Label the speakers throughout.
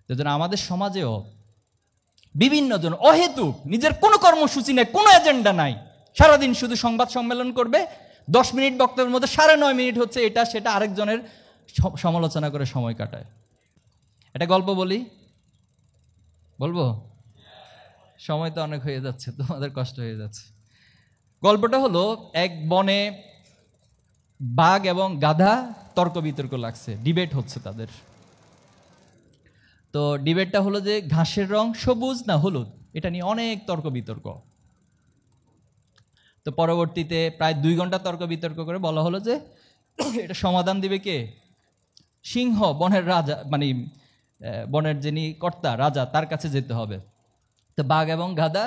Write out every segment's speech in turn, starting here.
Speaker 1: যেন আমাদের সমাজেও বিভিন্ন জন অহেতুক নিজের কোনো কর্মসূচি নেই, কোনো এজেন্ডা নাই, সারাদিন শুধু সংবাদ সম্মেলন করবে, 10 মিনিট বক্তব্যের মধ্যে 9.5 মিনিট হচ্ছে এটা সেটা আরেকজনের সমালোচনা করে সময় কাটায়। একটা গল্প বলবো? সময় তো অনেক হয়ে যাচ্ছে, তোমাদের কষ্ট হয়ে যাচ্ছে। গল্পটা হলো, এক বনে বাঘ এবং গাধা তর্ক বিতর্ক লাগছে, ডিবেট হচ্ছে তাদের। তো ডিবেটটা হলো যে ঘাসের রং সবুজ না হলুদ, এটা নিয়ে অনেক তর্ক বিতর্ক। তো পরবর্তীতে প্রায় 2 ঘন্টা তর্ক বিতর্ক করে বলা হলো যে এটা সমাধান দিবে কে? সিংহ, বনের রাজা, মানে বনের যিনি কর্তা রাজা, তার কাছে যেতে হবে। তো বাঘ এবং গাধা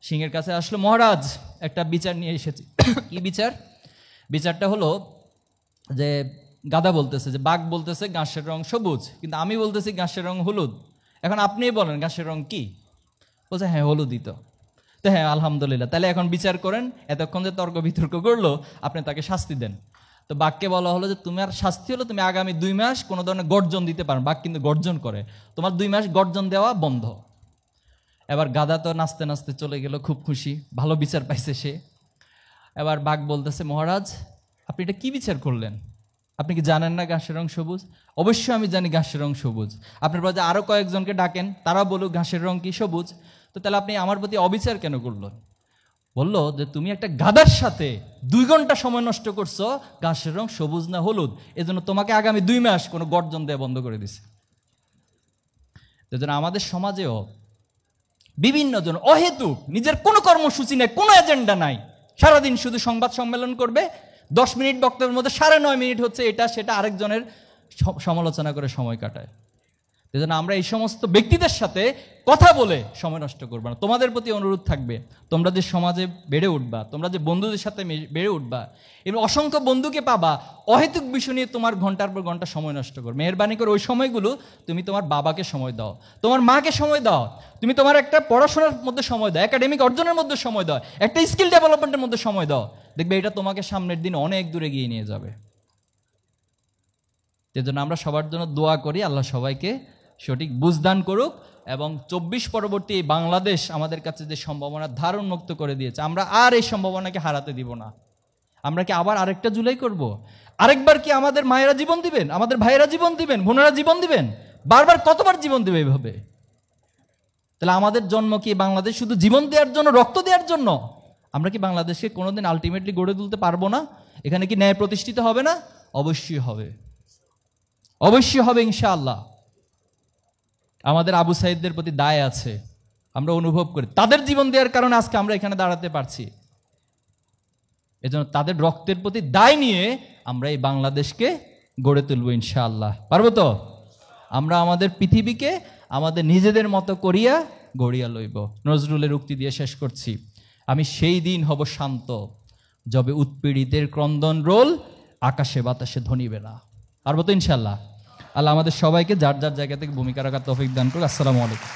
Speaker 1: সিংহের কাছে আসলো, মহারাজ একটা বিচার নিয়ে এসেছি। কি বিচার? বিচারটা হলো যে গাধা বলতেছে যে বাঘ বলতেছে ঘাসের রং সবুজ, কিন্তু আমি বলতেছি ঘাসের রং হলুদ, এখন আপনিই বলেন ঘাসের রং কি? বলছে হ্যাঁ হলুদই তো। হ্যাঁ আলহামদুলিল্লাহ, তাহলে এখন বিচার করেন, এতক্ষণ যে তর্ক বিতর্ক করলো আপনি তাকে শাস্তি দেন। তো বাঘকে বলা হলো যে তোমার শাস্তি হলো তুমি আগামী 2 মাস কোনো ধরনের গর্জন দিতে পারো। বাঘ কিন্তু গর্জন করে, তোমার 2 মাস গর্জন দেওয়া বন্ধ। এবার গাধা তো নাচতে নাচতে চলে গেল, খুব খুশি, ভালো বিচার পাইছে সে। এবার বাঘ বলতেছে, মহারাজ আপনি এটা কি বিচার করলেন? আপনি কি জানেন না ঘাসের রং সবুজ? অবশ্যই আমি জানি ঘাসের রং সবুজ। আপনার প্রতি আরো কয়েকজনকে ডাকেন, তারা বলুক ঘাসের রং কি সবুজ। তো তাহলে আপনি আমার প্রতি অবিচার কেন করলেন? বললো যে তুমি একটা গাধার সাথে 2 ঘন্টা সময় নষ্ট করছো, ঘাসের রং সবুজ না হলুদ, এজন্য তোমাকে আগামী 2 মাস কোনো গর্জন দেয়া বন্ধ করে দিছে। এজন্য আমাদের সমাজেও বিভিন্ন জন অহেতুক নিজের কোনো কর্মসূচি নেই, কোনো এজেন্ডা নাই, সারাদিন শুধু সংবাদ সম্মেলন করবে, 10 মিনিট বক্তব্যের মধ্যে 9.5 মিনিট হচ্ছে এটা সেটা আরেকজনের সমালোচনা করে সময় কাটায়। এজন্য আমরা এই সমস্ত ব্যক্তিদের সাথে কথা বলে সময় নষ্ট করবো না। তোমাদের প্রতি অনুরোধ থাকবে, তোমরা যে সমাজে বেড়ে উঠবা, তোমরা যে বন্ধুদের সাথে বেড়ে উঠবা, এবং অসংখ্য বন্ধুকে পাবা অহেতুক বিষয় নিয়ে তোমার ঘন্টার পর ঘন্টা সময় নষ্ট করবে। মেহেরবানি করে ওই সময়গুলো তুমি তোমার বাবাকে সময় দাও, তোমার মাকে সময় দাও, তুমি তোমার একটা পড়াশোনার মধ্যে সময় দাও, একাডেমিক অর্জনের মধ্যে সময় দাও, একটা স্কিল ডেভেলপমেন্টের মধ্যে সময় দাও। দেখবে এটা তোমাকে সামনের দিন অনেক দূরে এগিয়ে নিয়ে যাবে। এজন্য আমরা সবার জন্য দোয়া করি, আল্লাহ সবাইকে সঠিক বুঝদান করুক, এবং 24 পরবর্তী বাংলাদেশ আমাদের কাছে যে সম্ভাবনা ধারণ মুক্ত করে দিয়েছে, আমরা আর এই সম্ভাবনাকে হারাতে দিব না। আমরা কি আবার আরেকটা জুলাই করব? আরেকবার কি আমাদের মায়েরা জীবন দিবেন, আমাদের ভাইয়েরা জীবন দিবেন, বোনেরা জীবন দিবেন? বারবার কতবার জীবন দিবে এইভাবে? তাহলে আমাদের জন্ম কি বাংলাদেশ শুধু জীবন দেওয়ার জন্য, রক্ত দেওয়ার জন্য? আমরা কি বাংলাদেশকে কোনোদিন আলটিমেটলি গড়ে তুলতে পারবো না? এখানে কি ন্যায় প্রতিষ্ঠিত হবে না? অবশ্যই হবে, অবশ্যই হবে ইনশাআল্লাহ। আমাদের আবু সাইদদের প্রতি দায় আছে, আমরা অনুভব করি, তাদের জীবন দেওয়ার কারণে আজকে আমরা এখানে দাঁড়াতে পারছি। এজন্য তাদের রক্তের প্রতি দায় নিয়ে আমরা এই বাংলাদেশকে গড়ে তুলব ইনশাআল্লাহ। পারবো তো? আমরা আমাদের পৃথিবীকে আমাদের নিজেদের মতো করিয়া গড়িয়া লইব। নজরুলের উক্তি দিয়ে শেষ করছি, আমি সেই দিন হব শান্ত, যবে উৎপীড়িতের ক্রন্দন রোল আকাশে বাতাসে ধ্বনিবে না। পারবো তো ইনশাআল্লাহ? আল্লাহ আমাদের সবাইকে যার যার জায়গা থেকে ভূমিকা রাখার তৌফিক দান করুন। আসসালামু আলাইকুম।